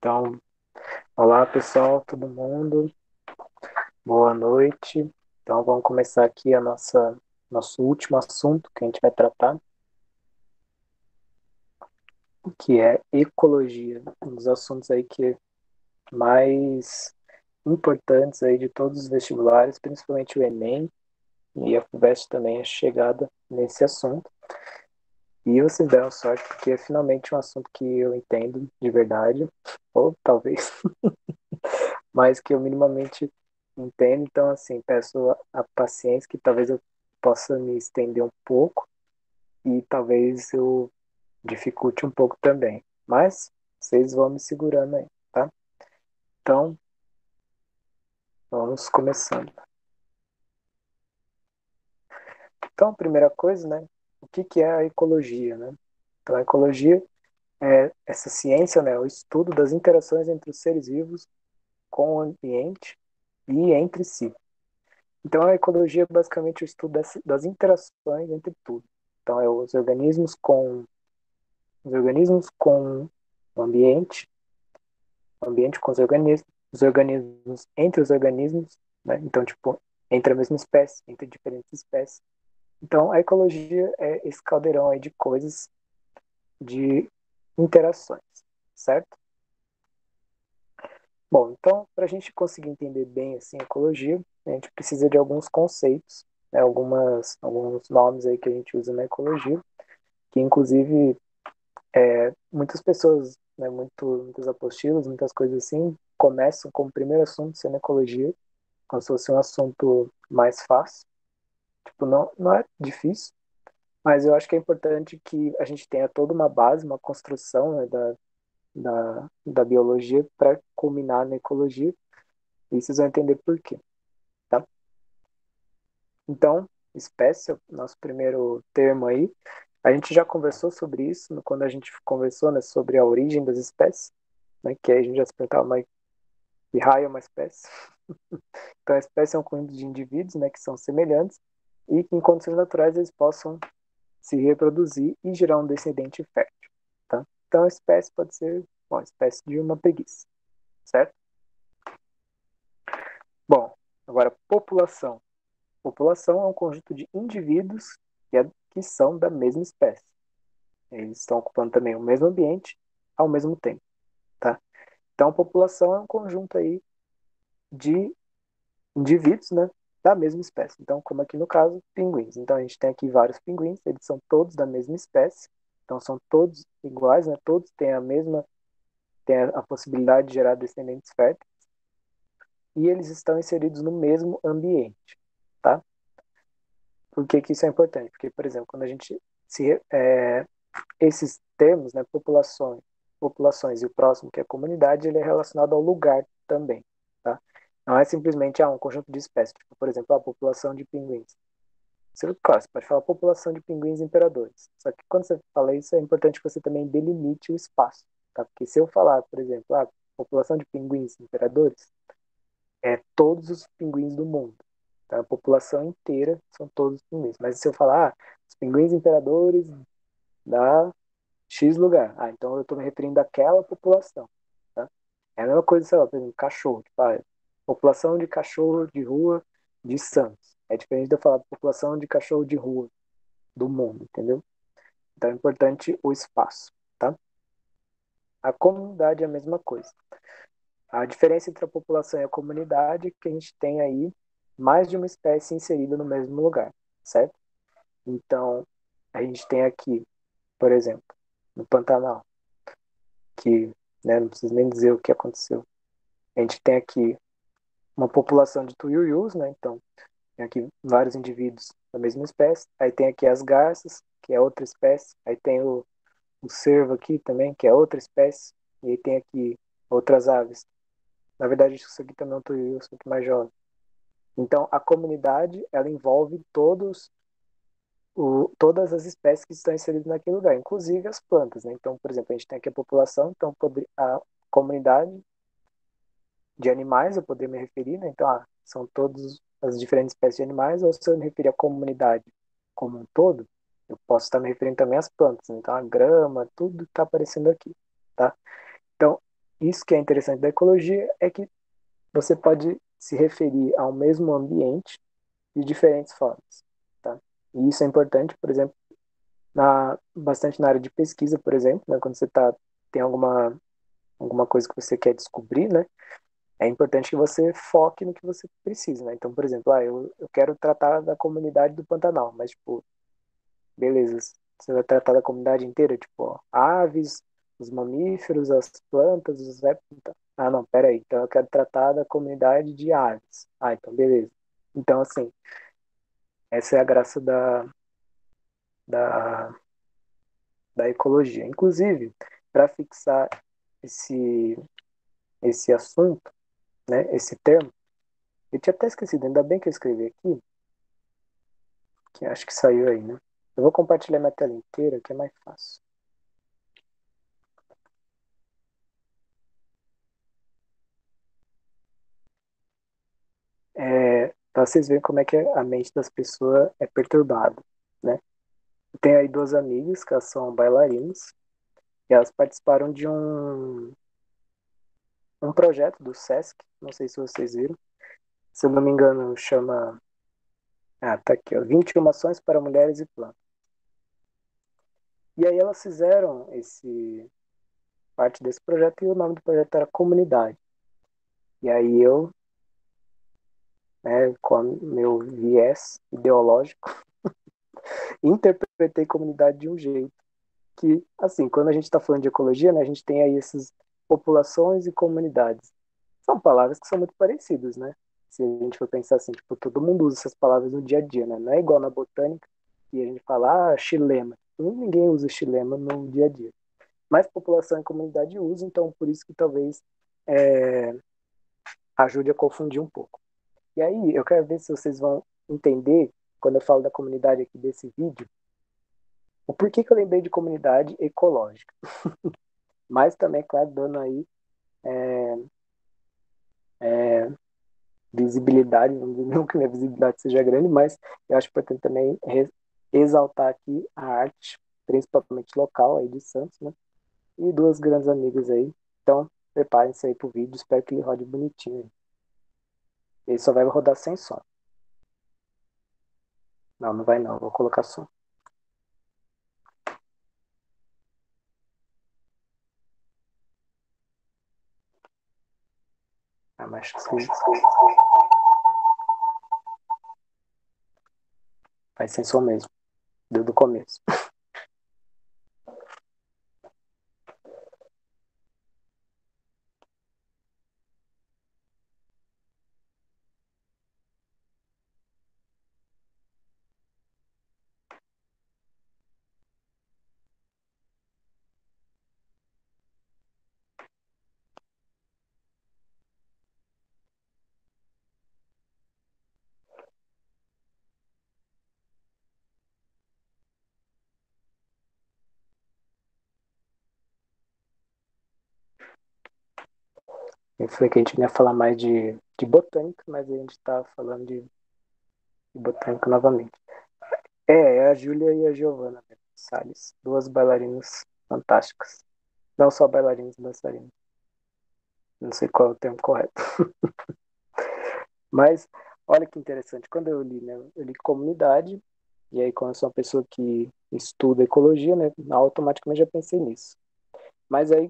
Então, olá pessoal, todo mundo, boa noite. Então, vamos começar aqui nosso último assunto que a gente vai tratar, que é ecologia, um dos assuntos aí que mais importantes aí de todos os vestibulares, principalmente o Enem, e a FUVEST também é chegada nesse assunto. E vocês deram sorte porque é finalmente um assunto que eu entendo de verdade, ou talvez mas que eu minimamente entendo. Então, assim, peço a paciência que talvez eu possa me estender um pouco e talvez eu dificulte um pouco também. Mas vocês vão me segurando aí, tá? Então, vamos começando. Então, a primeira coisa, né? O que que é a ecologia, né? Então, a ecologia é essa ciência, né? O estudo das interações entre os seres vivos com o ambiente e entre si. Então, a ecologia é basicamente o estudo das interações entre tudo. Então, é os organismos com o ambiente com os organismos entre os organismos, né? Então, tipo, entre a mesma espécie, entre diferentes espécies. Então, a ecologia é esse caldeirão aí de coisas, de interações, certo? Bom, então, para a gente conseguir entender bem assim, a ecologia, a gente precisa de alguns conceitos, né, alguns nomes aí que a gente usa na ecologia, que inclusive muitas pessoas, né, muitas apostilas, muitas coisas assim, começam como primeiro assunto sendo ecologia, como se fosse um assunto mais fácil. Tipo, não é difícil, mas eu acho que é importante que a gente tenha toda uma base, uma construção, né, da biologia para culminar na ecologia, e vocês vão entender por quê, tá? Então, espécie, é o nosso primeiro termo aí. A gente já conversou sobre isso quando a gente conversou, né, sobre a origem das espécies, né, que aí a gente já se perguntava, mas que raio é uma espécie? Então, a espécie é um conjunto de indivíduos, né, que são semelhantes e que, em condições naturais, eles possam se reproduzir e gerar um descendente fértil, tá? Então, a espécie pode ser uma espécie de uma preguiça, certo? Bom, agora, população. População é um conjunto de indivíduos que são da mesma espécie. Eles estão ocupando também o mesmo ambiente ao mesmo tempo, tá? Então, população é um conjunto aí de indivíduos, né, da mesma espécie. Então, como aqui no caso, pinguins. Então, a gente tem aqui vários pinguins, eles são todos da mesma espécie. Então, são todos iguais, né? Todos têm têm a possibilidade de gerar descendentes férteis e eles estão inseridos no mesmo ambiente, tá? Por que que isso é importante? Porque, por exemplo, quando a gente se esses termos, né, populações e o próximo, que é a comunidade, ele é relacionado ao lugar também, tá? Não é simplesmente um conjunto de espécies, tipo, por exemplo, a população de pinguins. Claro, você pode falar população de pinguins imperadores. Só que quando você fala isso, é importante que você também delimite o espaço, tá? Porque se eu falar, por exemplo, a população de pinguins imperadores, é todos os pinguins do mundo. Tá? A população inteira são todos os pinguins. Mas se eu falar, os pinguins imperadores da X lugar. Então eu estou me referindo àquela população. Tá? É a mesma coisa, sei lá, por exemplo, cachorro. Tipo, população de cachorro de rua de Santos. É diferente de eu falar população de cachorro de rua do mundo, entendeu? Então é importante o espaço. Tá? A comunidade é a mesma coisa. A diferença entre a população e a comunidade é que a gente tem aí mais de uma espécie inserida no mesmo lugar, certo? Então, a gente tem aqui, por exemplo, no Pantanal, que, né, não preciso nem dizer o que aconteceu. A gente tem aqui uma população de tuiuius, né? Então, tem aqui vários indivíduos da mesma espécie. Aí tem aqui as garças, que é outra espécie. Aí tem o cervo aqui também, que é outra espécie. E aí tem aqui outras aves. Na verdade, isso aqui também é um tuiuiu, só que mais jovem. Então, a comunidade, ela envolve todas as espécies que estão inseridas naquele lugar, inclusive as plantas, né? Então, por exemplo, a gente tem aqui a população, então a comunidade de animais, eu poderia me referir, né? Então, são todas as diferentes espécies de animais, ou se eu me referir à comunidade como um todo, eu posso estar me referindo também às plantas, né? Então a grama, tudo está aparecendo aqui, tá? Então, Isso que é interessante da ecologia é que você pode se referir ao mesmo ambiente de diferentes formas, tá? E isso é importante, por exemplo, bastante na área de pesquisa, por exemplo, né, quando você tem alguma coisa que você quer descobrir, né, é importante que você foque no que você precisa, né? Então, por exemplo, eu quero tratar da comunidade do Pantanal, mas, tipo, beleza, você vai tratar da comunidade inteira, tipo, ó, aves, os mamíferos, as plantas, os répteis. Ah, não, peraí, então eu quero tratar da comunidade de aves. Ah, então beleza. Então, assim, essa é a graça da, da ecologia. Inclusive, para fixar esse, esse assunto, né, esse termo, eu tinha até esquecido, ainda bem que eu escrevi aqui, que acho que saiu aí, né? Eu vou compartilhar minha tela inteira, que é mais fácil. Pra vocês verem como é que a mente das pessoas é perturbada, né? Tem aí duas amigas que elas são bailarinas e elas participaram de um projeto do Sesc, não sei se vocês viram, se eu não me engano chama, tá aqui, ó, 21 ações para mulheres e plantas. E aí elas fizeram parte desse projeto e o nome do projeto era Comunidade. E aí eu, né, com o meu viés ideológico, interpretei comunidade de um jeito que, assim, quando a gente está falando de ecologia, né, a gente tem aí essas populações e comunidades. São palavras que são muito parecidas, né? Se a gente for pensar assim, tipo, todo mundo usa essas palavras no dia a dia, né? Não é igual na botânica e a gente fala, xilema. Ninguém usa xilema no dia a dia. Mas população e comunidade usa, então por isso que talvez é, ajude a confundir um pouco. E aí, eu quero ver se vocês vão entender, quando eu falo da comunidade aqui desse vídeo, o porquê que eu lembrei de comunidade ecológica. Mas também, claro, dando aí visibilidade, não que minha visibilidade seja grande, mas eu acho importante também exaltar aqui a arte, principalmente local aí de Santos, né? E duas grandes amigas aí. Então, preparem-se aí pro vídeo, espero que ele rode bonitinho aí. Ele só vai rodar sem som. Não, não vai não, vou colocar som. Ah, mas acho que vai sem som mesmo, do começo. Eu falei que a gente ia falar mais de botânica, mas a gente está falando de botânica novamente. É a Júlia e a Giovanna Salles, duas bailarinas fantásticas. Não só bailarinas, dançarinas. Não sei qual é o termo correto. Mas, olha que interessante. Quando eu li, né? Eu li comunidade, e aí, como eu sou uma pessoa que estuda ecologia, né? Automaticamente já pensei nisso. Mas aí,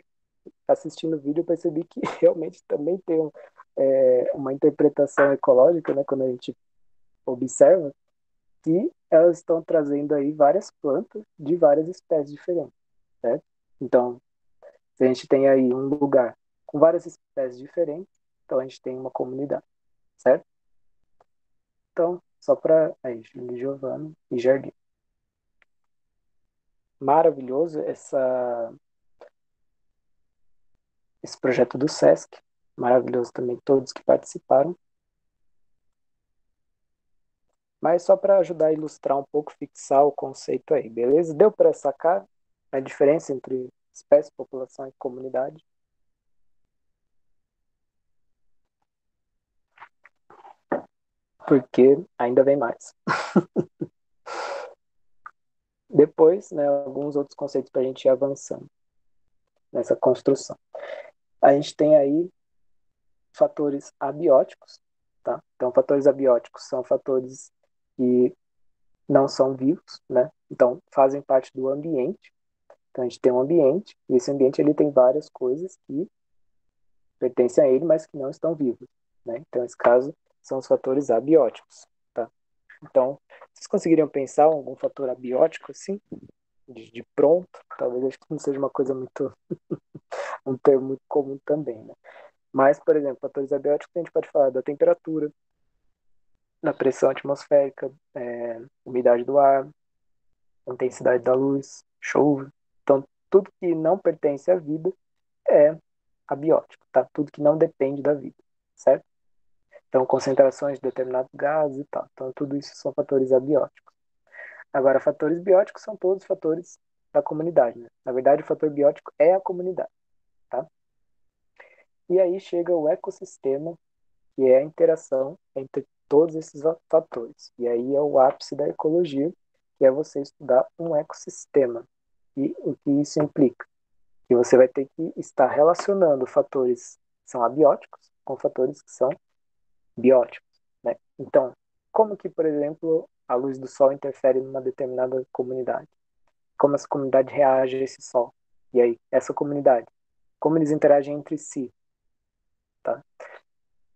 assistindo o vídeo, eu percebi que realmente também tem uma interpretação ecológica, né? Quando a gente observa que elas estão trazendo aí várias plantas de várias espécies diferentes, certo? Então, se a gente tem aí um lugar com várias espécies diferentes, então a gente tem uma comunidade, certo? Então, só para aí, Júlio, Giovanni e Jardim. Maravilhoso esse projeto do Sesc. Maravilhoso também todos que participaram. Mas só para ajudar a ilustrar um pouco, fixar o conceito aí, beleza? Deu para sacar a diferença entre espécie, população e comunidade? Porque ainda vem mais. Depois, né, alguns outros conceitos para a gente ir avançando nessa construção. A gente tem aí fatores abióticos, tá? Então, fatores abióticos são fatores que não são vivos, né? Então, fazem parte do ambiente. Então, a gente tem um ambiente, e esse ambiente ele tem várias coisas que pertencem a ele, mas que não estão vivos, né? Então, nesse caso, são os fatores abióticos, tá? Então, vocês conseguiriam pensar em algum fator abiótico, assim, de pronto? Talvez acho que não seja uma coisa muito, um termo muito comum também, né? Mas, por exemplo, fatores abióticos a gente pode falar da temperatura, da pressão atmosférica, umidade do ar, intensidade da luz, chuva. Então, tudo que não pertence à vida é abiótico, tá? Tudo que não depende da vida, certo? Então, concentrações de determinados gases e tal. Então, tudo isso são fatores abióticos. Agora, fatores bióticos são todos fatores da comunidade, né? Na verdade, o fator biótico é a comunidade, tá? E aí chega o ecossistema, que é a interação entre todos esses fatores. E aí é o ápice da ecologia, que é você estudar um ecossistema. E o que isso implica? Que você vai ter que estar relacionando fatores que são abióticos com fatores que são bióticos, né? Então, como que, por exemplo, a luz do sol interfere numa determinada comunidade? Como essa comunidade reage a esse sol? E aí, essa comunidade, como eles interagem entre si, tá?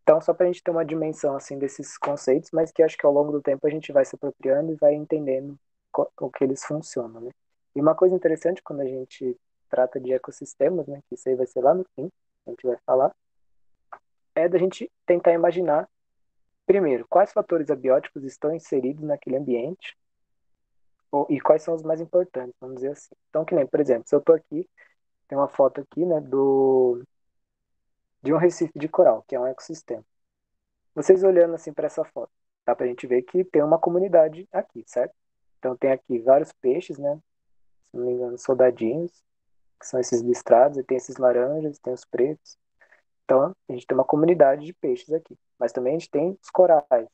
Então, só para a gente ter uma dimensão assim desses conceitos, mas que acho que ao longo do tempo a gente vai se apropriando e vai entendendo o que eles funcionam, né? E uma coisa interessante quando a gente trata de ecossistemas, né, que isso aí vai ser lá no fim, a gente vai falar, é da gente tentar imaginar, primeiro, quais fatores abióticos estão inseridos naquele ambiente e quais são os mais importantes, vamos dizer assim. Então, que nem, por exemplo, se eu estou aqui, tem uma foto aqui, né, de um recife de coral, que é um ecossistema. Vocês olhando assim para essa foto, dá para a gente ver que tem uma comunidade aqui, certo? Então tem aqui vários peixes, né? Se não me engano, soldadinhos, que são esses listrados, e tem esses laranjas, tem os pretos. Então a gente tem uma comunidade de peixes aqui. Mas também a gente tem os corais.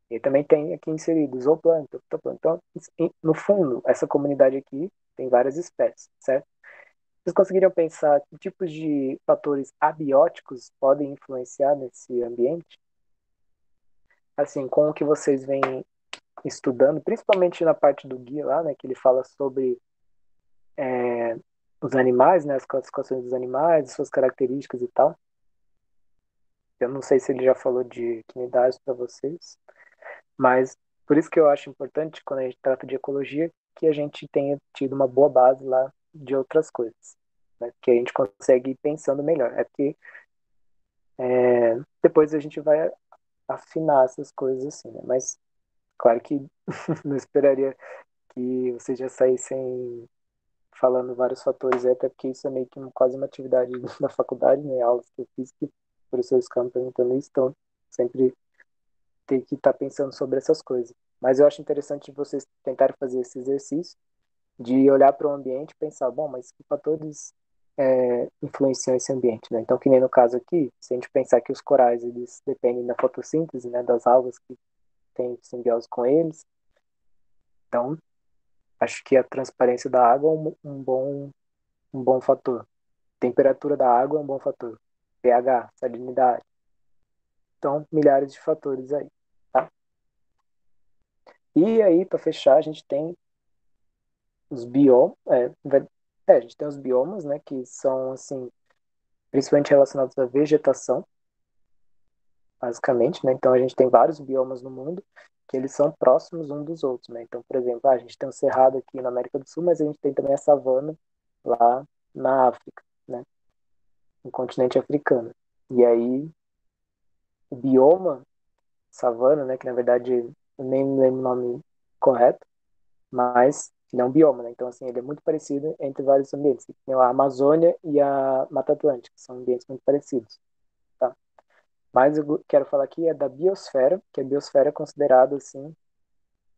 E também tem aqui inseridos zooplâncton, fitoplâncton. Então, no fundo, essa comunidade aqui tem várias espécies, certo? Vocês conseguiriam pensar que tipos de fatores abióticos podem influenciar nesse ambiente? Assim, com o que vocês vêm estudando, principalmente na parte do guia lá, né, que ele fala sobre os animais, né, as classificações dos animais, suas características e tal. Eu não sei se ele já falou de quinidades para vocês, mas por isso que eu acho importante, quando a gente trata de ecologia, que a gente tenha tido uma boa base lá de outras coisas, né, que a gente consegue ir pensando melhor. É porque depois a gente vai afinar essas coisas assim, né? Mas claro que não esperaria que vocês já saíssem falando vários fatores, até porque isso é meio que quase uma atividade da faculdade, né? Aulas que eu fiz que professores ficam perguntando isso, então sempre tem que estar pensando sobre essas coisas. Mas eu acho interessante vocês tentarem fazer esse exercício de olhar para o ambiente e pensar, bom, mas que fatores influenciam esse ambiente, né? Então, que nem no caso aqui, se a gente pensar que os corais, eles dependem da fotossíntese, né, das algas que têm simbiose com eles, então, acho que a transparência da água é um bom fator. Temperatura da água é um bom fator. pH, salinidade. Então, milhares de fatores aí, tá? E aí, para fechar, a gente tem os biomas. A gente tem os biomas, né? Que são, assim, principalmente relacionados à vegetação, basicamente, né? Então, a gente tem vários biomas no mundo que eles são próximos um dos outros, né? Então, por exemplo, a gente tem o Cerrado aqui na América do Sul, mas a gente tem também a savana lá na África, né? No continente africano. E aí, o bioma savana, né, que na verdade eu nem me lembro o nome correto, mas ele é um bioma, né? Então, assim, ele é muito parecido entre vários ambientes. Tem a Amazônia e a Mata Atlântica, que são ambientes muito parecidos, tá? Mas eu quero falar aqui é da biosfera, que a biosfera é considerada, assim,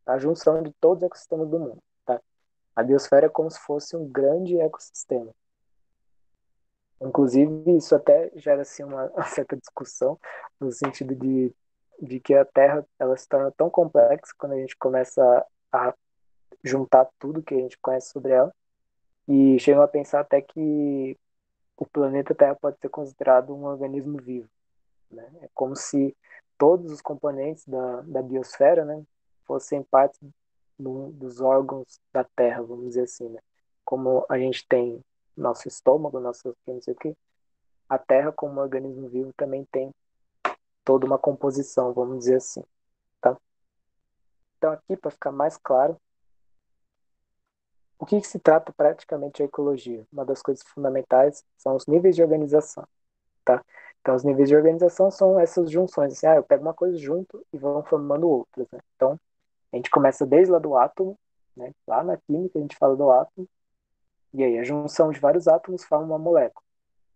a junção de todos os ecossistemas do mundo, tá? A biosfera é como se fosse um grande ecossistema. Inclusive, isso até gera, assim, uma certa discussão, no sentido de que a Terra, ela se torna tão complexa quando a gente começa a juntar tudo que a gente conhece sobre ela, e chegam a pensar até que o planeta Terra pode ser considerado um organismo vivo, né? É como se todos os componentes da biosfera, né, fossem parte dos órgãos da Terra, vamos dizer assim, né? Como a gente tem nosso estômago, nosso não sei o quê, a Terra como organismo vivo também tem toda uma composição, vamos dizer assim, tá? Então aqui, para ficar mais claro, o que se trata praticamente a ecologia? Uma das coisas fundamentais são os níveis de organização, tá? Então, os níveis de organização são essas junções, assim, eu pego uma coisa junto e vão formando outras, né? Então, a gente começa desde lá do átomo, né? Lá na química a gente fala do átomo, e aí a junção de vários átomos forma uma molécula,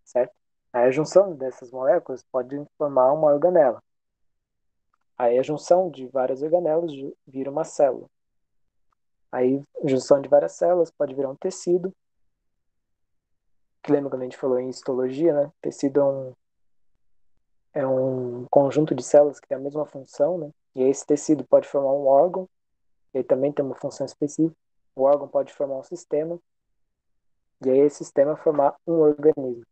certo? Aí a junção dessas moléculas pode formar uma organela. Aí a junção de várias organelas vira uma célula. Aí a junção de várias células pode virar um tecido, que lembra quando a gente falou em histologia, né? Tecido é um conjunto de células que tem a mesma função, né? E esse tecido pode formar um órgão, ele também tem uma função específica. O órgão pode formar um sistema, e aí esse sistema formar um organismo,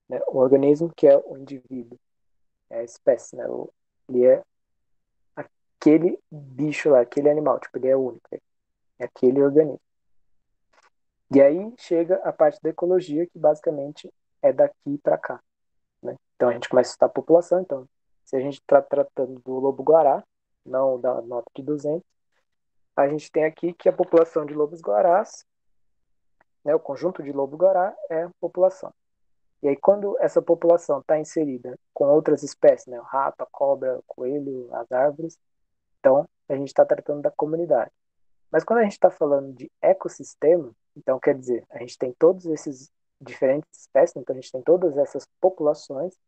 né? O organismo que é o indivíduo, é a espécie, né? Ele é aquele bicho lá, aquele animal, tipo, ele é único, é aquele organismo. E aí chega a parte da ecologia, que basicamente é daqui para cá, né? Então a gente começa a estudar a população, então se a gente está tratando do lobo-guará, não da nota de 200, a gente tem aqui que a população de lobos-guarás, né, o conjunto de lobo-guará é a população. E aí quando essa população está inserida com outras espécies, né, o rato, a cobra, o coelho, as árvores, então a gente está tratando da comunidade. Mas quando a gente está falando de ecossistema, então quer dizer, a gente tem todos esses diferentes espécies, então a gente tem todas essas populações,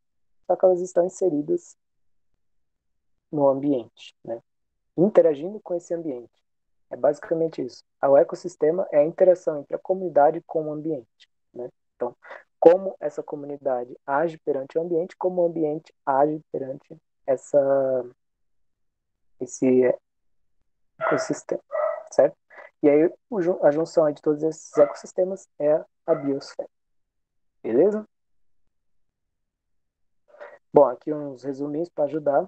só que elas estão inseridas no ambiente, né? Interagindo com esse ambiente. É basicamente isso. O ecossistema é a interação entre a comunidade com o ambiente, né? Então, como essa comunidade age perante o ambiente, como o ambiente age perante esse ecossistema, certo? E aí a junção de todos esses ecossistemas é a biosfera, beleza? Bom, aqui uns resuminhos para ajudar,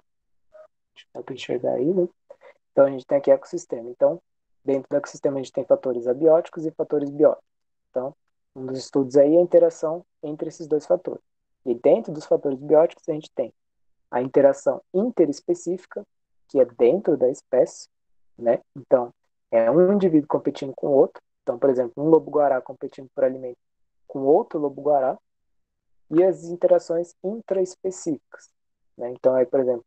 dá para enxergar aí, né? Então a gente tem aqui ecossistema. Então, dentro do ecossistema a gente tem fatores abióticos e fatores bióticos. Então, um dos estudos aí é a interação entre esses dois fatores. E dentro dos fatores bióticos a gente tem a interação interespecífica, que é dentro da espécie, né? Então, é um indivíduo competindo com o outro. Então, por exemplo, um lobo-guará competindo por alimento com outro lobo-guará, e as interações intraespecíficas, né? Então, aí, por exemplo,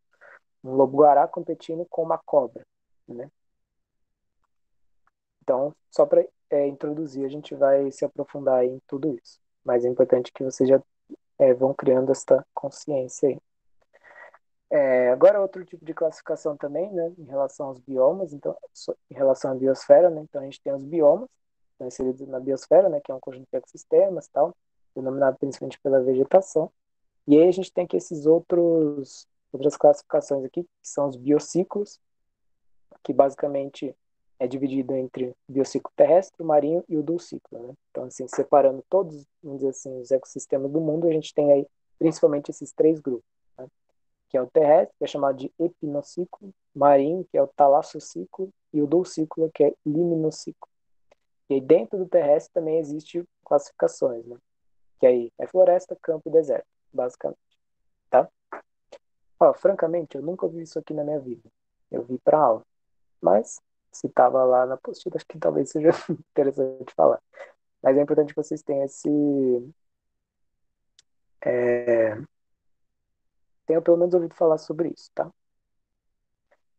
um lobo-guará competindo com uma cobra, né? Então, só para introduzir, a gente vai se aprofundar em tudo isso. Mas é importante que vocês já vão criando esta consciência aí. Agora, outro tipo de classificação também, né, em relação aos biomas, então, em relação à biosfera, né, então a gente tem os biomas, estão inseridos na biosfera, né, que é um conjunto de ecossistemas, tal, denominado principalmente pela vegetação. E aí a gente tem aqui esses outras classificações aqui, que são os biociclos, que basicamente é dividido entre o biociclo terrestre, o marinho e o dulciclo, né? Então, assim, separando todos, vamos dizer assim, os ecossistemas do mundo, a gente tem aí principalmente esses três grupos, né? Que é o terrestre, que é chamado de epinociclo, marinho, que é o talassociclo, e o dulciclo, que é liminociclo. E aí dentro do terrestre também existe classificações, né? Que aí é floresta, campo e deserto, basicamente, tá? Ó, francamente, eu nunca vi isso aqui na minha vida. Eu vi para aula. Mas, se estava lá na apostila, acho que talvez seja interessante falar. Mas é importante que vocês é, tenham pelo menos ouvido falar sobre isso, tá?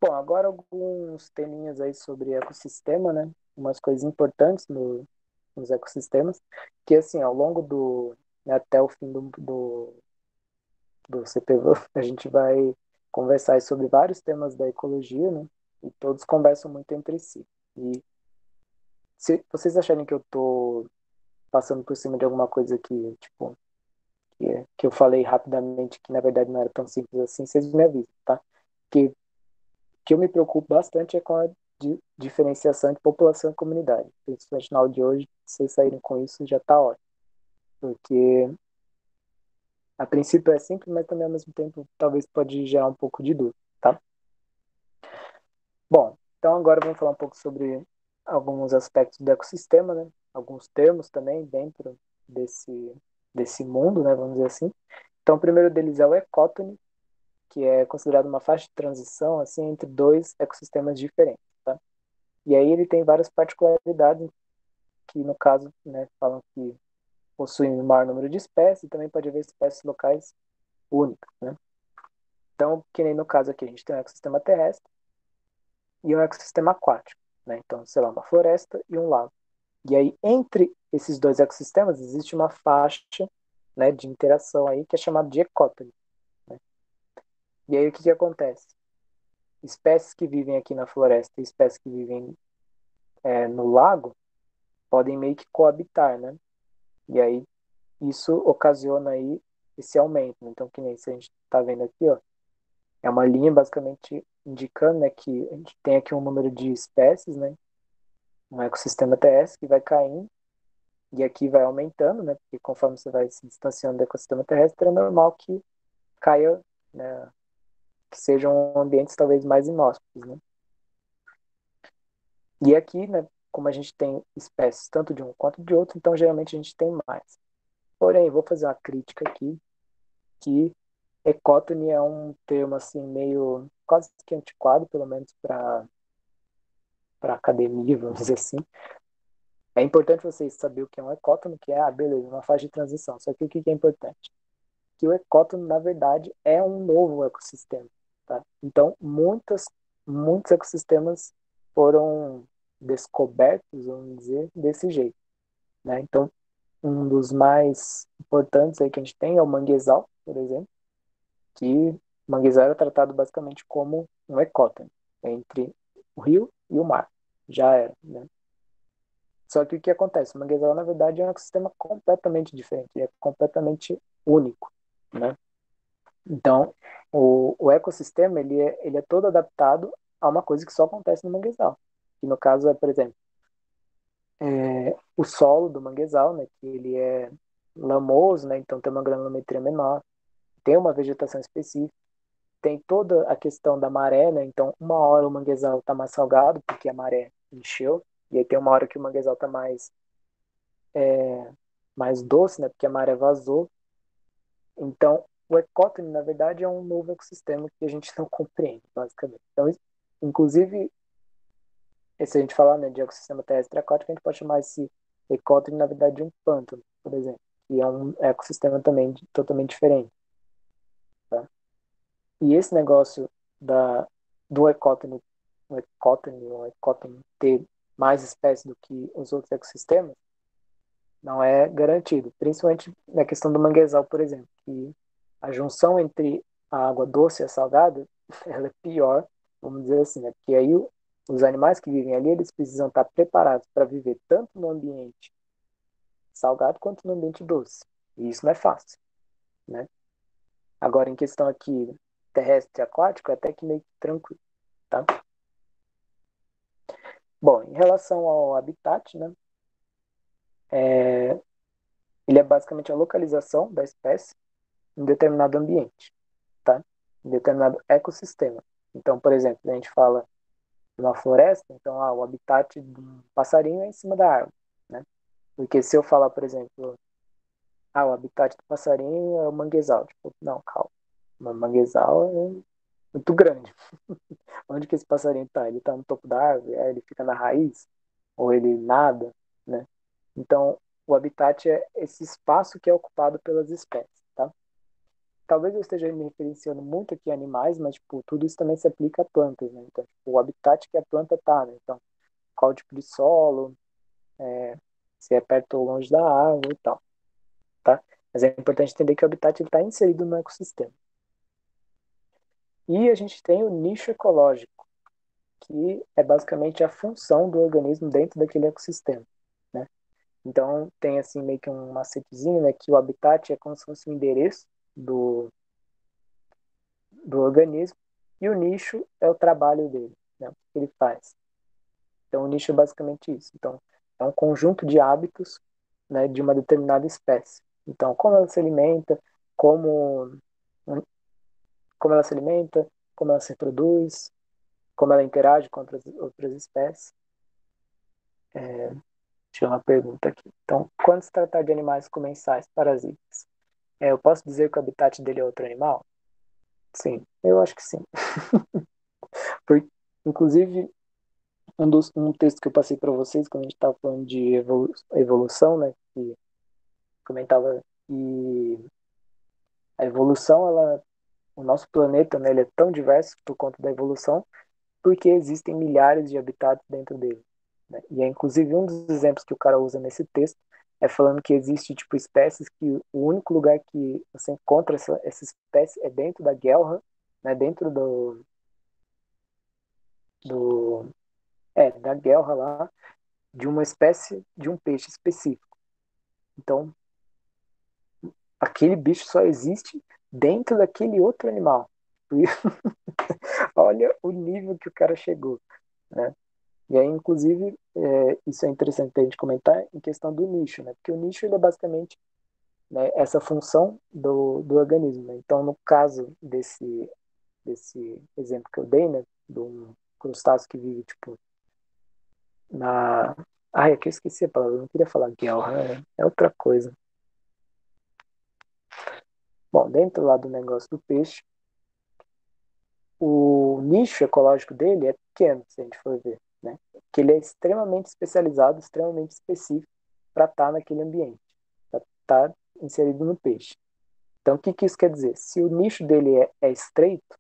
Bom, agora alguns teminhas aí sobre ecossistema, né? Umas coisas importantes nos ecossistemas, que assim, ao longo né, até o fim do CPV, a gente vai conversar aí sobre vários temas da ecologia, né? E todos conversam muito entre si. E se vocês acharem que eu tô passando por cima de alguma coisa que, tipo, que eu falei rapidamente, que na verdade não era tão simples assim, vocês me avisam, tá? Que que eu me preocupo bastante é com a diferenciação de população e comunidade. Principalmente na aula de hoje, se vocês saírem com isso, já tá ótimo. Porque A princípio é simples, mas também ao mesmo tempo talvez pode gerar um pouco de dúvida, tá? Bom, então agora vamos falar um pouco sobre alguns aspectos do ecossistema, né? Alguns termos também dentro desse mundo, né? Vamos dizer assim. Então, o primeiro deles é o ecótone, que é considerado uma faixa de transição assim entre dois ecossistemas diferentes, tá? E aí ele tem várias particularidades que, no caso, né, falam que possuem o maior número de espécies e também pode haver espécies locais únicas, né? Então, que nem no caso aqui, a gente tem um ecossistema terrestre e um ecossistema aquático, né? Então, sei lá, uma floresta e um lago. E aí, entre esses dois ecossistemas, existe uma faixa, né, de interação aí que é chamada de ecótone, né? E aí, o que que acontece? Espécies que vivem aqui na floresta e espécies que vivem no lago podem meio que coabitar, né? E aí, isso ocasiona aí esse aumento, né? Então, que nem se a gente está vendo aqui, ó, é uma linha basicamente indicando, né, que a gente tem aqui um número de espécies, né, um ecossistema terrestre que vai caindo e aqui vai aumentando, né, porque conforme você vai se distanciando do ecossistema terrestre, é normal que caia, né, que sejam ambientes talvez mais inóspitos, né. E aqui, né, como a gente tem espécies tanto de um quanto de outro, então geralmente a gente tem mais. Porém, vou fazer uma crítica aqui, que ecótone é um termo assim meio quase que antiquado, pelo menos para academia, vamos dizer assim. É importante vocês saberem o que é um ecótono, que é, beleza, uma fase de transição. Só que o que é importante? Que o ecótono, na verdade, é um novo ecossistema, tá? Então, muitos ecossistemas foram descobertos, vamos dizer, desse jeito, né? Então, um dos mais importantes aí que a gente tem é o manguezal, por exemplo, que o manguezal era tratado basicamente como um ecótono entre o rio e o mar. Já era, né? Só que o que acontece? O manguezal, na verdade, é um ecossistema completamente diferente, é completamente único, né? Então, o ecossistema, ele é todo adaptado a uma coisa que só acontece no manguezal. Que no caso é, por exemplo, o solo do manguezal, né? Que ele é lamoso, né? Então tem uma granulometria menor, tem uma vegetação específica, tem toda a questão da maré, né? Então, uma hora o manguezal está mais salgado, porque a maré encheu, e aí tem uma hora que o manguezal está mais doce, né? Porque a maré vazou. Então, o ecótono, na verdade, é um novo ecossistema que a gente não compreende, basicamente. Então, inclusive, se a gente falar, né, de ecossistema terrestre e aquático, a gente pode chamar esse ecótono, na verdade, de um pântano, por exemplo, que é um ecossistema também totalmente diferente, tá? E esse negócio da, do ecótono ter mais espécies do que os outros ecossistemas, não é garantido, principalmente na questão do manguezal, por exemplo, que a junção entre a água doce e a salgada, ela é pior, vamos dizer assim, né? Porque aí os animais que vivem ali, eles precisam estar preparados para viver tanto no ambiente salgado quanto no ambiente doce. E isso não é fácil, né? Agora, em questão aqui terrestre e aquático, é até que meio que tranquilo, tá? Bom, em relação ao habitat, né? Ele é basicamente a localização da espécie em determinado ambiente, tá? Em determinado ecossistema. Então, por exemplo, a gente fala de uma floresta, então o habitat de um passarinho é em cima da árvore, né? Porque se eu falar, por exemplo, o habitat do passarinho é o manguezal, tipo, não, calma. O manguezal é muito grande. Onde que esse passarinho tá? Ele tá no topo da árvore? Ele fica na raiz? Ou ele nada, né? Então, o habitat é esse espaço que é ocupado pelas espécies, tá? Talvez eu esteja me referenciando muito aqui a animais, mas, tipo, tudo isso também se aplica a plantas, né? Então, tipo, o habitat que a planta tá, né? Então, qual tipo de solo, se é perto ou longe da água e tal, tá? Mas é importante entender que o habitat está inserido no ecossistema. E a gente tem o nicho ecológico, que é basicamente a função do organismo dentro daquele ecossistema, né? Então, tem assim meio que um macetezinho, né, que o habitat é como se fosse o endereço do organismo e o nicho é o trabalho dele, né, o que ele faz. Então, o nicho é basicamente isso. Então, é um conjunto de hábitos, né, de uma determinada espécie. Então, como ela se alimenta, como, como ela se alimenta, como ela se reproduz, como ela interage com outras espécies. Deixa eu uma pergunta aqui. Então, quando se tratar de animais comensais, parasitas, eu posso dizer que o habitat dele é outro animal? Sim, eu acho que sim. Por, inclusive, um texto que eu passei para vocês, quando a gente estava falando de evolução, né, que comentava que a evolução, o nosso planeta, né, ele é tão diverso por conta da evolução, porque existem milhares de habitats dentro dele, né? E é inclusive um dos exemplos que o cara usa nesse texto é falando que existe tipo espécies que o único lugar que você encontra essa espécie é dentro da guelra, né? Dentro do da guelra lá de uma espécie de um peixe específico. Então, aquele bicho só existe dentro daquele outro animal. E olha o nível que o cara chegou, né? E aí, inclusive, isso é interessante a gente comentar em questão do nicho, né? Porque o nicho ele é basicamente, né, essa função do organismo, né? Então, no caso desse exemplo que eu dei, né, de um crustáceo que vive, tipo, na... Ai, aqui eu esqueci a palavra, eu não queria falar guelra, é outra coisa. Bom, dentro lá do negócio do peixe, o nicho ecológico dele é pequeno, se a gente for ver, né? Que ele é extremamente especializado, extremamente específico para estar naquele ambiente, para estar inserido no peixe. Então, o que, que isso quer dizer? Se o nicho dele é estreito,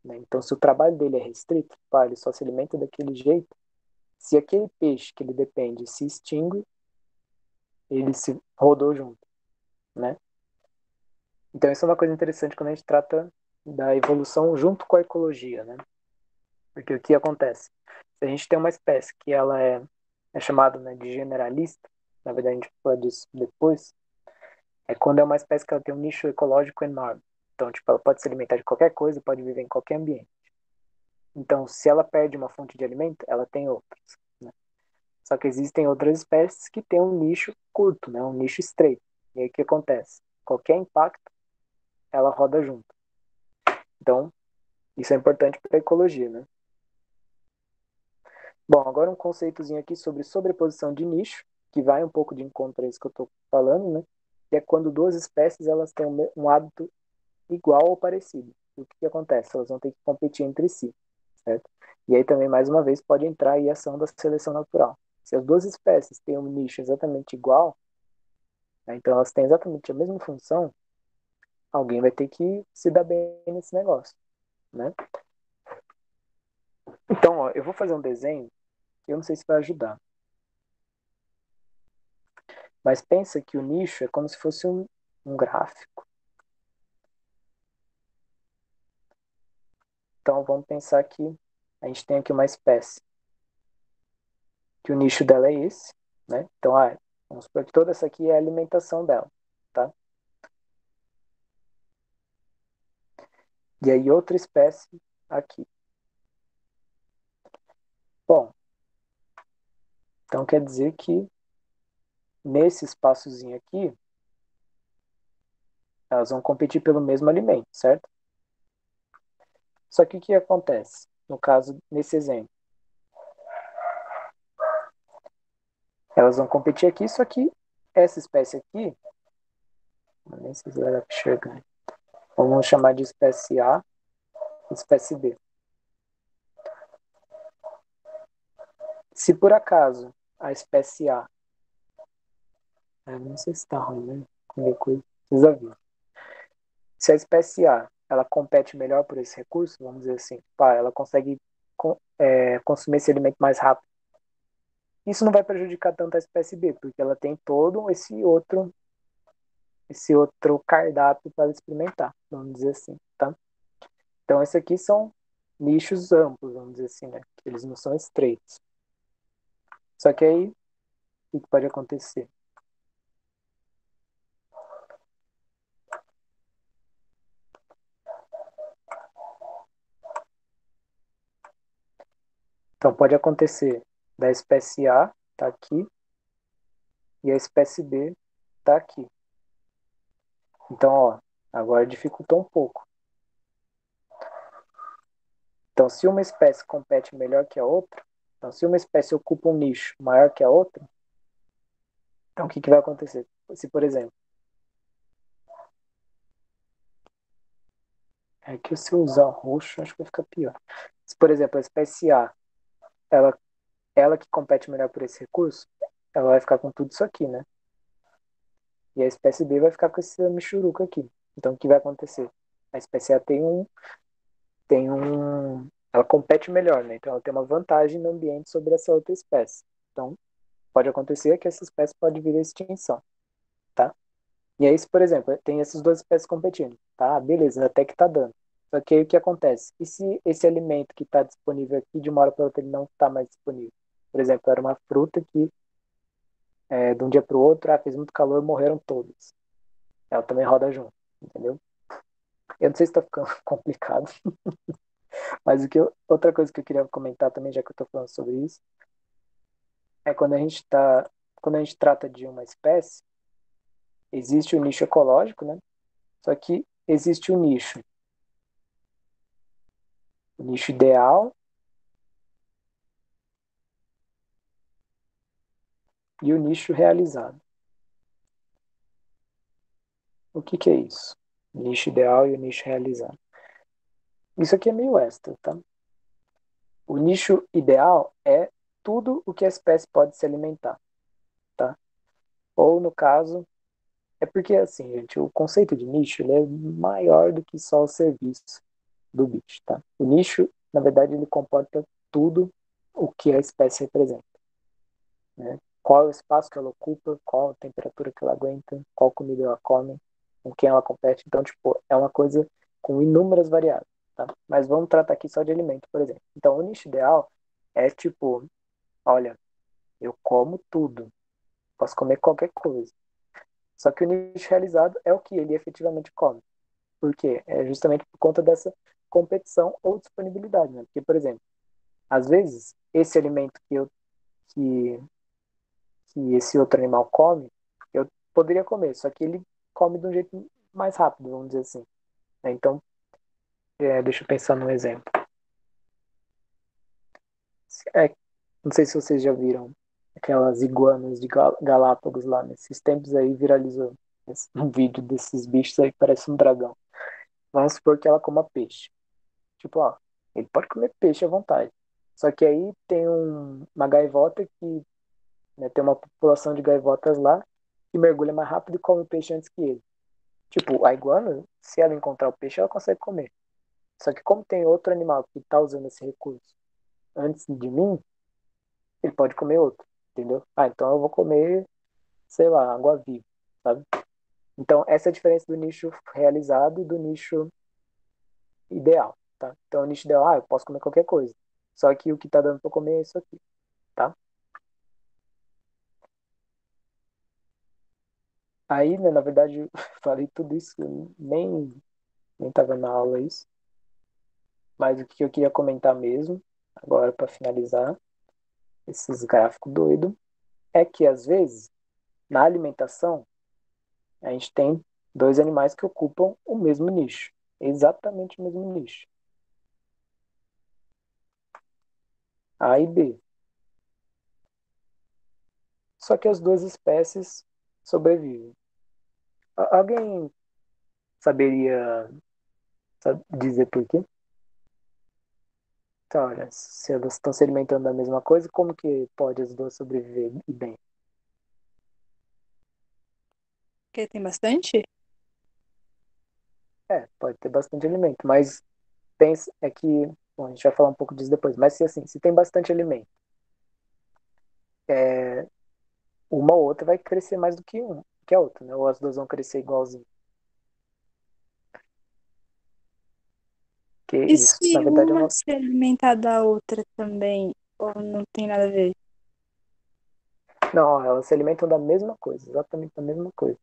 né? Então, se o trabalho dele é restrito, pá, ele só se alimenta daquele jeito, se aquele peixe que ele depende se extingue, ele se rodou junto, né? Então, isso é uma coisa interessante quando a gente trata da evolução junto com a ecologia, né? Porque o que acontece? Se a gente tem uma espécie que ela é chamada, né, de generalista, na verdade a gente vai falar disso depois, é quando é uma espécie que ela tem um nicho ecológico enorme. Então, tipo, ela pode se alimentar de qualquer coisa, pode viver em qualquer ambiente. Então, se ela perde uma fonte de alimento, ela tem outras, né? Só que existem outras espécies que têm um nicho curto, né, um nicho estreito. E aí o que acontece? Qualquer impacto, ela roda junto. Então, isso é importante para a ecologia, né? Bom, agora um conceitozinho aqui sobre sobreposição de nicho, que vai um pouco de encontro a isso que eu estou falando, né? Que é quando duas espécies elas têm um hábito igual ou parecido. E o que, que acontece? Elas vão ter que competir entre si, certo? E aí também, mais uma vez, pode entrar aí a ação da seleção natural. Se as duas espécies têm um nicho exatamente igual, né, então elas têm exatamente a mesma função, alguém vai ter que se dar bem nesse negócio, né? Então, ó, eu vou fazer um desenho que eu não sei se vai ajudar. Mas pensa que o nicho é como se fosse um gráfico. Então vamos pensar que a gente tem aqui uma espécie, que o nicho dela é esse, né? Então, vamos supor que toda essa aqui é a alimentação dela, tá? E aí outra espécie aqui. Bom, então quer dizer que nesse espaçozinho aqui, elas vão competir pelo mesmo alimento, certo? Só que o que acontece? No caso, nesse exemplo, elas vão competir aqui, só que essa espécie aqui, nem sei se vai dar para enxergar. Vamos chamar de espécie A e espécie B. Se por acaso a espécie A, não sei se está ruim, né? Qualquer coisa, precisa ver. Se a espécie A ela compete melhor por esse recurso, vamos dizer assim, pá, ela consegue consumir esse alimento mais rápido. Isso não vai prejudicar tanto a espécie B, porque ela tem todo esse outro cardápio para experimentar, vamos dizer assim, tá? Então, esses aqui são nichos amplos, vamos dizer assim, né? Eles não são estreitos. Só que aí, o que pode acontecer? Então, pode acontecer da espécie A tá aqui e a espécie B tá aqui. Então, ó, Agora dificultou um pouco. Então, se uma espécie compete melhor que a outra, então se uma espécie ocupa um nicho maior que a outra, então o que, que vai acontecer? Se, por exemplo, é que se eu usar roxo, acho que vai ficar pior. Se, por exemplo, a espécie A, ela, ela que compete melhor por esse recurso, ela vai ficar com tudo isso aqui, né? E a espécie B vai ficar com esse michuruca aqui. Então, o que vai acontecer? A espécie A ela compete melhor, né? Então, ela tem uma vantagem no ambiente sobre essa outra espécie. Então, pode acontecer que essa espécie pode vir à extinção, tá? E aí, se, por exemplo, tem essas duas espécies competindo, tá? Beleza, até que tá dando. Só que aí o que acontece? E se esse alimento que está disponível aqui, de uma hora para outra, ele não está mais disponível? Por exemplo, era uma fruta que, de um dia para o outro, fez muito calor, morreram todas. Ela também roda junto, entendeu? Eu não sei se está ficando complicado, mas outra coisa que eu queria comentar também, já que eu estou falando sobre isso, é quando a gente trata de uma espécie, existe o nicho ecológico, né? Só que existe o nicho ideal e o nicho realizado. O que que é isso? O nicho ideal e o nicho realizado. Isso aqui é meio extra, tá? O nicho ideal é tudo o que a espécie pode se alimentar, tá? Ou no caso, é porque assim, gente, o conceito de nicho ele é maior do que só o serviço do bicho, tá? O nicho, na verdade, ele comporta tudo o que a espécie representa, né? Qual é o espaço que ela ocupa, qual a temperatura que ela aguenta, qual comida ela come, com quem ela compete. Então, tipo, é uma coisa com inúmeras variáveis, tá? Mas vamos tratar aqui só de alimento, por exemplo. Então, o nicho ideal é tipo, olha, eu como tudo, posso comer qualquer coisa. Só que o nicho realizado é o que ele efetivamente come. Por quê? É justamente por conta dessa competição ou disponibilidade, né? Porque, por exemplo, às vezes, esse alimento que, que esse outro animal come, eu poderia comer, só que ele come de um jeito mais rápido, vamos dizer assim, né? Então, deixa eu pensar num exemplo. É, não sei se vocês já viram aquelas iguanas de Galápagos lá, nesses tempos aí viralizou um vídeo desses bichos aí que parece um dragão. Vamos supor que ela coma peixe. Tipo, ó, ele pode comer peixe à vontade. Só que aí tem uma gaivota que, né, tem uma população de gaivotas lá que mergulha mais rápido e come o peixe antes que ele. Tipo, a iguana, se ela encontrar o peixe, ela consegue comer. Só que como tem outro animal que está usando esse recurso antes de mim, ele pode comer outro, entendeu? Ah, então eu vou comer, sei lá, água-viva, sabe? Então, essa é a diferença do nicho realizado e do nicho ideal, tá? Então, o nicho ideal, eu posso comer qualquer coisa. Só que o que tá dando pra comer é isso aqui, tá? Aí, né, na verdade, eu falei tudo isso, eu nem tava na aula isso, mas o que eu queria comentar mesmo, agora para finalizar, esses gráficos doidos, é que às vezes, na alimentação, a gente tem dois animais que ocupam o mesmo nicho, exatamente o mesmo nicho, A e B. Só que as duas espécies sobrevivem. Alguém saberia dizer por quê? Então, olha, se elas estão se alimentando da mesma coisa, como que pode as duas sobreviver e bem? Porque tem bastante? Pode ter bastante alimento, mas pensa, é que, bom, a gente vai falar um pouco disso depois, mas se assim, se tem bastante alimento, é, uma ou outra vai crescer mais do que a outra, né? Ou as duas vão crescer igualzinho. Que E isso, na se verdade, é uma uma. se alimentar da outra também, ou não tem nada a ver? Não, elas se alimentam da mesma coisa, exatamente da mesma coisa.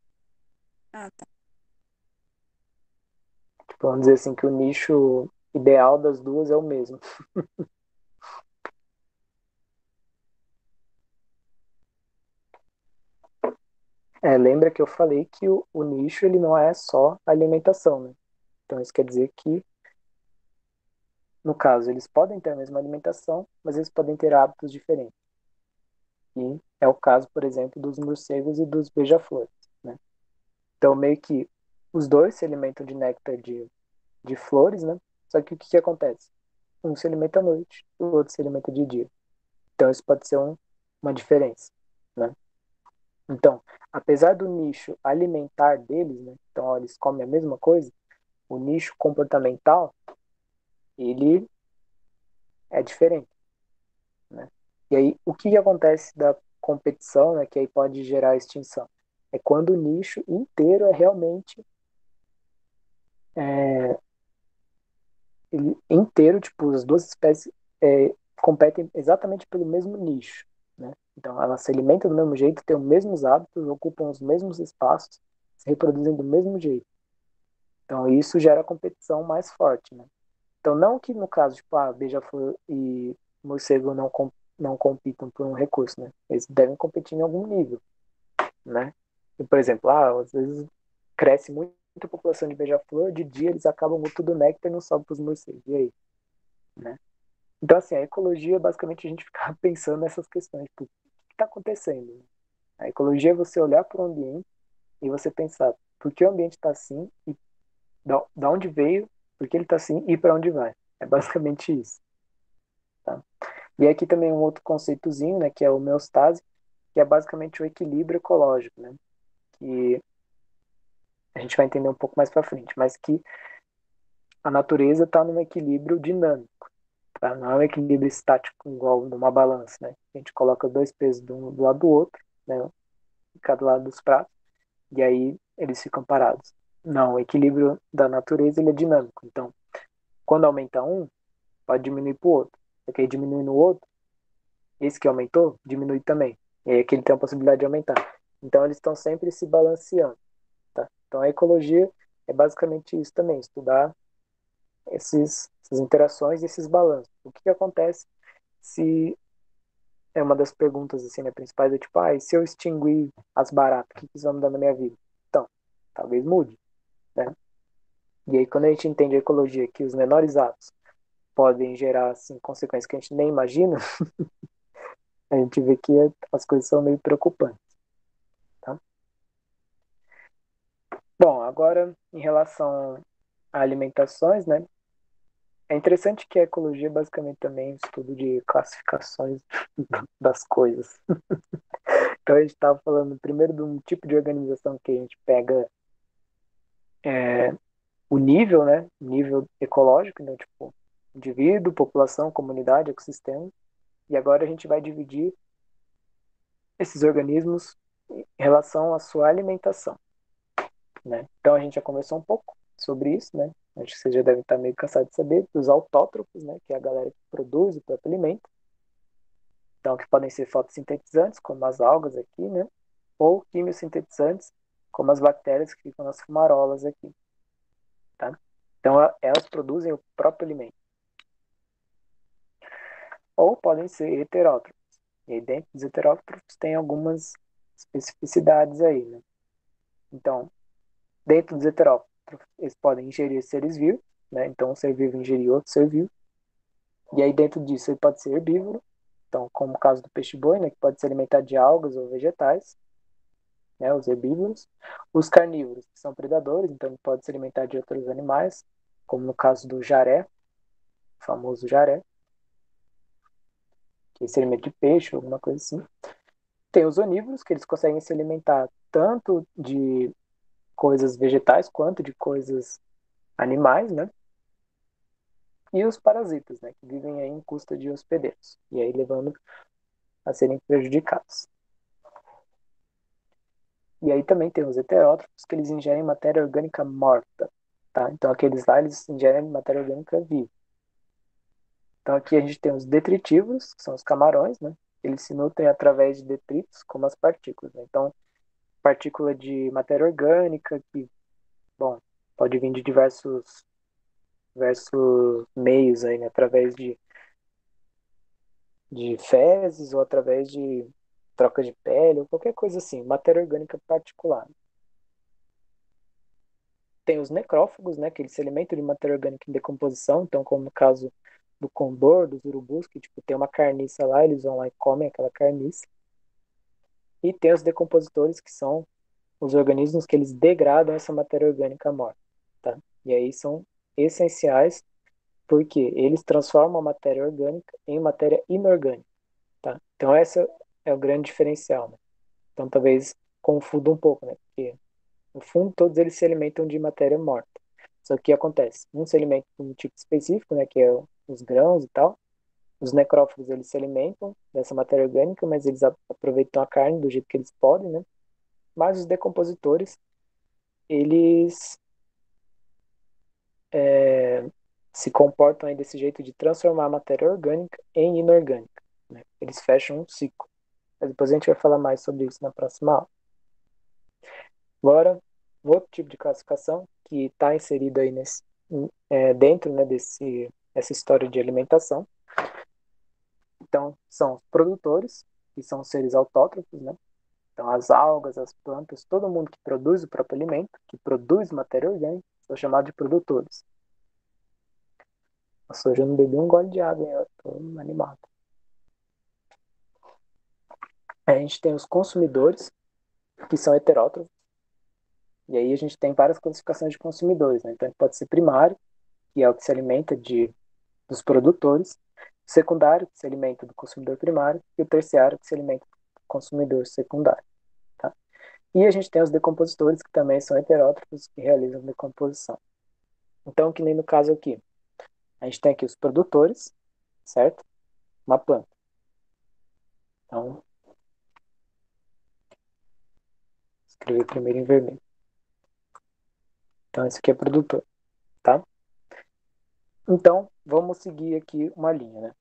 Ah, tá. Tipo, vamos dizer assim que o nicho ideal das duas é o mesmo. Lembra que eu falei que o nicho ele não é só alimentação, né? Então isso quer dizer que, no caso, eles podem ter a mesma alimentação, mas eles podem ter hábitos diferentes. E é o caso, por exemplo, dos morcegos e dos beija-flores, né? Então meio que os dois se alimentam de néctar de flores, né? Só que o que que acontece? Um se alimenta à noite, o outro se alimenta de dia. Então isso pode ser uma diferença, né? Então, apesar do nicho alimentar deles, né? Então, ó, eles comem a mesma coisa, o nicho comportamental, ele é diferente, né? E aí, o que que acontece da competição, né? Que aí pode gerar extinção? É quando o nicho inteiro é realmente é, ele inteiro, tipo, as duas espécies competem exatamente pelo mesmo nicho, né? Então, elas se alimentam do mesmo jeito, têm os mesmos hábitos, ocupam os mesmos espaços, se reproduzem do mesmo jeito. Então, isso gera competição mais forte, né? Então, não que no caso, tipo, beija-flor e morcego não compitam por um recurso, né? Eles devem competir em algum nível, né? E, por exemplo, às vezes cresce muito a população de beija-flor, de dia eles acabam com tudo néctar e não sobe para os morcegos. E aí, né? Então, assim, a ecologia, basicamente, a gente fica pensando nessas questões, tipo, o que está acontecendo? A ecologia é você olhar para o ambiente e você pensar por que o ambiente está assim e da onde veio, por que ele está assim e para onde vai. É basicamente isso, tá? E aqui também um outro conceitozinho, né, que é a homeostase, que é basicamente o equilíbrio ecológico, né? Que a gente vai entender um pouco mais para frente, mas que a natureza está num equilíbrio dinâmico, tá? Não é um equilíbrio estático igual numa balança, né? A gente coloca dois pesos do lado do outro, né? De cada lado dos pratos, e aí eles ficam parados. Não, o equilíbrio da natureza ele é dinâmico. Então, quando aumenta um, pode diminuir para o outro. Porque aí diminui no outro, esse que aumentou, diminui também. E aí aquele tem a possibilidade de aumentar. Então, eles estão sempre se balanceando, tá? Então, a ecologia é basicamente isso também, estudar essas interações e esses balanços. O que que acontece se é uma das perguntas assim, né, principais é tipo, e se eu extinguir as baratas, o que que isso vai mudar na minha vida? Então, talvez mude, né? E aí quando a gente entende a ecologia que os menores atos podem gerar assim consequências que a gente nem imagina, a gente vê que as coisas são meio preocupantes, tá? Bom, agora em relação a alimentações, né? É interessante que a ecologia é basicamente também é um estudo de classificações das coisas. Então a gente estava falando primeiro de um tipo de organização que a gente pega é, o nível, né? Nível ecológico, então, tipo, indivíduo, população, comunidade, ecossistema. E agora a gente vai dividir esses organismos em relação à sua alimentação, né? Então a gente já conversou um pouco sobre isso, né? Acho que você já deve estar meio cansado de saber dos autótrofos, né? Que é a galera que produz o próprio alimento. Então, que podem ser fotossintetizantes, como as algas aqui, né? Ou quimiosintetizantes, como as bactérias que ficam nas fumarolas aqui, tá? Então, elas produzem o próprio alimento. Ou podem ser heterótrofos. E aí, dentro dos heterótrofos tem algumas especificidades aí, né? Então, dentro dos heterótrofos, eles podem ingerir seres vivos, né? Então, um ser vivo ingerir outro ser vivo. E aí, dentro disso, ele pode ser herbívoro. Então, como o caso do peixe-boi, né? Que pode se alimentar de algas ou vegetais, né? Os herbívoros. Os carnívoros, que são predadores, então ele pode se alimentar de outros animais, como no caso do jaré, o famoso jaré, que se alimenta de peixe, alguma coisa assim. Tem os onívoros, que eles conseguem se alimentar tanto de coisas vegetais quanto de coisas animais, né? E os parasitas, né? Que vivem aí em custa de hospedeiros, e aí levando a serem prejudicados. E aí também tem os heterótrofos, que eles ingerem matéria orgânica morta, tá? Então aqueles lá, eles ingerem matéria orgânica viva. Então aqui a gente tem os detritívoros, que são os camarões, né? Eles se nutrem através de detritos, como as partículas, né? Então, partícula de matéria orgânica, que, bom, pode vir de diversos meios aí, né? Através de fezes ou através troca de pele, ou qualquer coisa assim, matéria orgânica particular. Tem os necrófagos, né, que eles se alimentam de matéria orgânica em decomposição, então como no caso do condor, dos urubus, que tipo, tem uma carniça lá, eles vão lá e comem aquela carniça. E tem os decompositores, que são os organismos que eles degradam essa matéria orgânica morta, tá? E aí são essenciais porque eles transformam a matéria orgânica em matéria inorgânica, tá? Então essa é o grande diferencial, né? Então talvez confunda um pouco, né? Porque no fundo todos eles se alimentam de matéria morta. Só que o que acontece? Um se alimenta de um tipo específico, né? Que é os grãos e tal. Os necrófagos eles se alimentam dessa matéria orgânica, mas eles aproveitam a carne do jeito que eles podem, né? Mas os decompositores eles se comportam aí desse jeito de transformar a matéria orgânica em inorgânica, né? Eles fecham um ciclo. Mas depois a gente vai falar mais sobre isso na próxima aula. Agora, outro tipo de classificação que está inserido aí dentro, né, essa história de alimentação. Então, são os produtores, que são seres autótrofos, né? Então, as algas, as plantas, todo mundo que produz o próprio alimento, que produz matéria orgânica, são chamados de produtores. Nossa, hoje eu não bebi um gole de água, hein? Eu tô animado. A gente tem os consumidores, que são heterótrofos, e aí a gente tem várias classificações de consumidores, né? Então, pode ser primário, que é o que se alimenta dos produtores, secundário, que se alimenta do consumidor primário, e o terciário, que se alimenta do consumidor secundário, tá? E a gente tem os decompositores, que também são heterótrofos, que realizam decomposição. Então, que nem no caso aqui, a gente tem aqui os produtores, certo? Uma planta. Então, escrevi primeiro em vermelho. Então, esse aqui é produtor, tá? Então, vamos seguir aqui uma linha, né?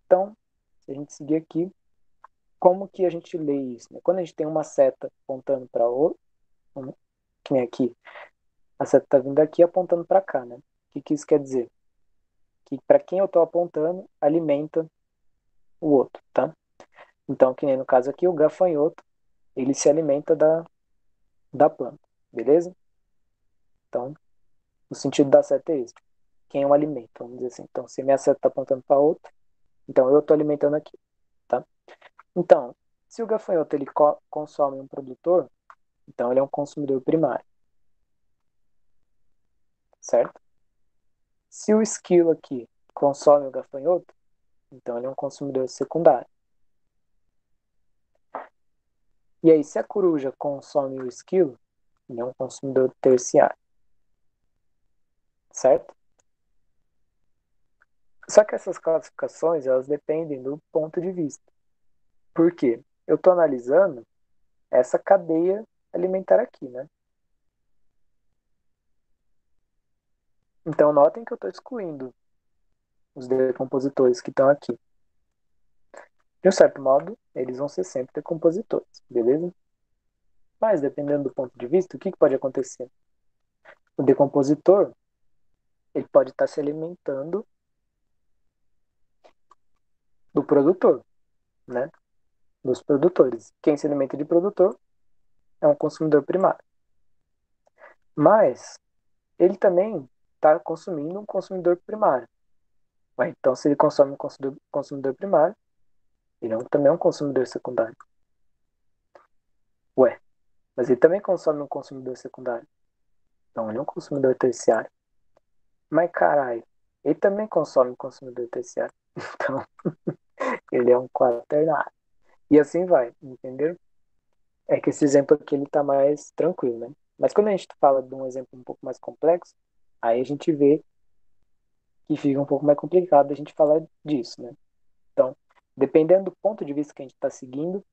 Então, se a gente seguir aqui, como que a gente lê isso, né? Quando a gente tem uma seta apontando para outro, que nem aqui, a seta está vindo aqui apontando para cá, né? O que isso quer dizer? Que para quem eu estou apontando, alimenta o outro, tá? Então, que nem no caso aqui, o gafanhoto, ele se alimenta da planta, beleza? Então, o sentido da seta é esse. Quem eu alimento, vamos dizer assim. Então, se minha seta está apontando para outro, então eu estou alimentando aqui, tá? Então, se o gafanhoto ele consome um produtor, então ele é um consumidor primário, certo? Se o esquilo aqui consome o gafanhoto, então ele é um consumidor secundário. E aí, se a coruja consome o esquilo, ele é um consumidor terciário, certo? Só que essas classificações, elas dependem do ponto de vista. Por quê? Eu estou analisando essa cadeia alimentar aqui, né? Então, notem que eu estou excluindo os decompositores que estão aqui. De um certo modo, eles vão ser sempre decompositores, beleza? Mas, dependendo do ponto de vista, o que pode acontecer? O decompositor, ele pode estar se alimentando do produtor, né? Dos produtores. Quem se alimenta de produtor é um consumidor primário. Mas ele também está consumindo um consumidor primário. Então, se ele consome um consumidor primário, ele também é um consumidor secundário. Ué, mas ele também consome um consumidor secundário. Então, ele é um consumidor terciário. Mas, caralho, ele também consome um consumidor terciário. Então, ele é um quaternário. E assim vai, entendeu? É que esse exemplo aqui ele tá mais tranquilo, né? Mas quando a gente fala de um exemplo um pouco mais complexo, aí a gente vê que fica um pouco mais complicado a gente falar disso, né? Então, dependendo do ponto de vista que a gente está seguindo,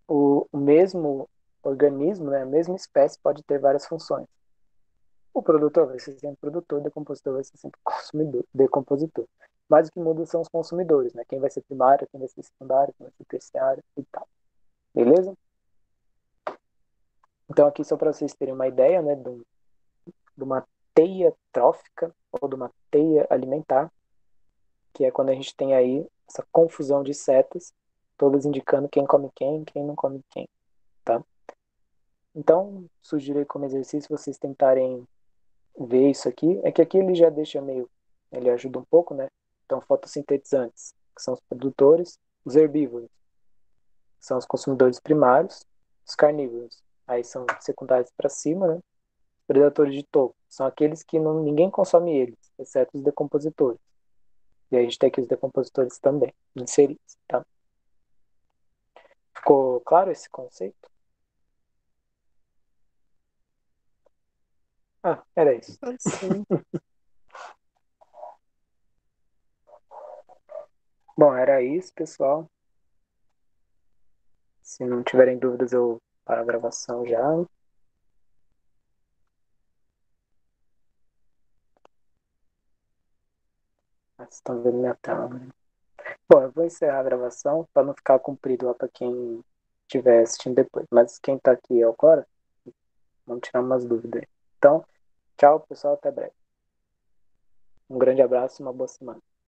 o mesmo organismo, né, a mesma espécie pode ter várias funções. O produtor vai ser sempre produtor, o decompositor vai ser sempre consumidor, decompositor. Mas o que muda são os consumidores, né? Quem vai ser primário, quem vai ser secundário, quem vai ser terciário e tal. Beleza? Então aqui só para vocês terem uma ideia, né, de uma teia trófica ou de uma teia alimentar, que é quando a gente tem aí essa confusão de setas todas indicando quem come quem não come quem, tá? Então, sugiro aí como exercício vocês tentarem ver isso aqui. É que aqui ele já deixa meio, ele ajuda um pouco, né? Então, fotossintetizantes, que são os produtores, os herbívoros, que são os consumidores primários, os carnívoros, aí são secundários para cima, né? Predadores de topo, são aqueles que não, ninguém consome eles, exceto os decompositores. E aí a gente tem aqui os decompositores também, inseridos, tá? Ficou claro esse conceito? Ah, era isso. Sim. Bom, era isso, pessoal. Se não tiverem dúvidas, eu paro a gravação já. Vocês estão vendo minha tela, né? Bom, eu vou encerrar a gravação para não ficar comprido lá para quem estiver assistindo depois. Mas quem está aqui agora, vamos tirar umas dúvidas aí. Então, tchau, pessoal, até breve. Um grande abraço e uma boa semana.